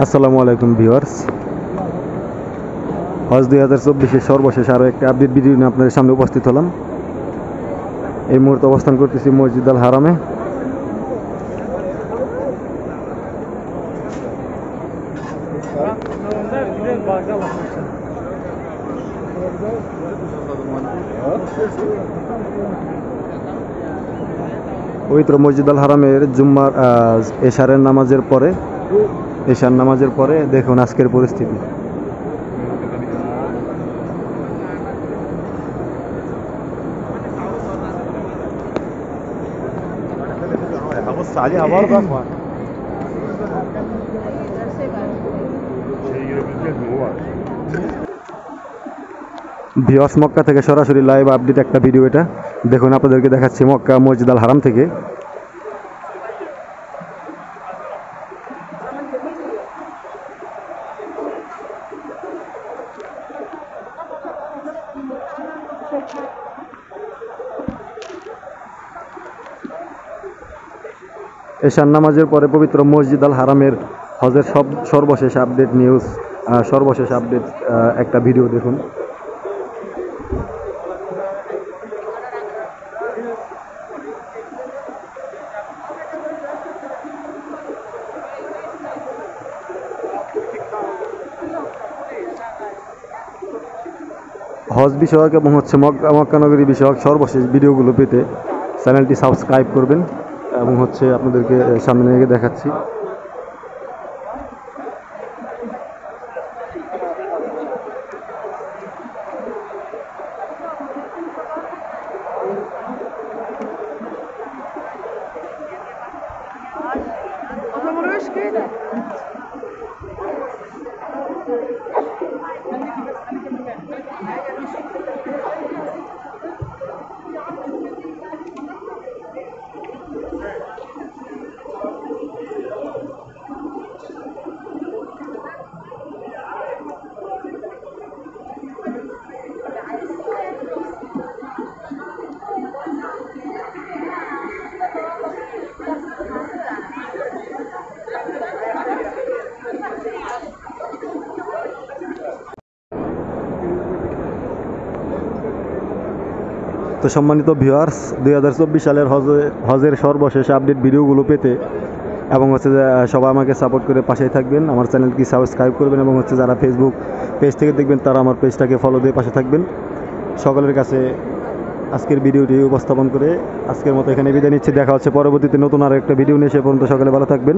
আসসালামু আলাইকুম ভিউয়ার্স। হজ 2024-এর সর্বশেষ আরও একটা আপডেট ভিডিও নিয়ে আপনাদের সামনে উপস্থিত হলাম। এই মুহূর্তে অবস্থান করতেছি মসজিদ আল হারামে। পবিত্র মসজিদ আল হারামের জুম্মার এশার নামাজের পরে দেখুন আজকের পরিস্থিতি। ভিউয়ার্স, মক্কা থেকে সরাসরি লাইভ আপডেট একটা ভিডিও। এটা দেখুন, আপনাদেরকে দেখাচ্ছি মক্কা মসজিদ আল হারাম থেকে। এশার নামাজের পরে পবিত্র মসজিদ আল হারামের হজের সর্বশেষ আপডেট নিউজ, সর্বশেষ আপডেট একটা ভিডিও দেখুন। হজ বিষয়ক এবং মক্কা নগরী বিষয়ক সর্বশেষ ভিডিওগুলো পেতে চ্যানেলটি সাবস্ক্রাইব করবেন এবং আপনাদেরকে সামনে থেকে দেখাচ্ছি। তো সম্মানিত ভিউয়ার্স, 2024 সালের হজের সর্বশেষ আপডেট ভিডিওগুলো পেতে এবং সবাই আমাকে সাপোর্ট করে পাশেই থাকবেন। আমার চ্যানেলকে সাবস্ক্রাইব করবেন এবং যারা ফেসবুক পেজ থেকে দেখবেন তারা আমার পেজটাকে ফলো দিয়ে পাশে থাকবেন। সকলের কাছে আজকের ভিডিওটি উপস্থাপন করে আজকের মতো এখানে বিদায় নিচ্ছি। দেখা হচ্ছে পরবর্তীতে নতুন আর একটা ভিডিও নিয়ে। সে পর্যন্ত সকলে ভালো থাকবেন।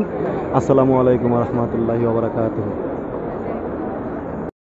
আসসালামু আলাইকুম ওয়া রাহমাতুল্লাহি ওয়া বারাকাতুহু।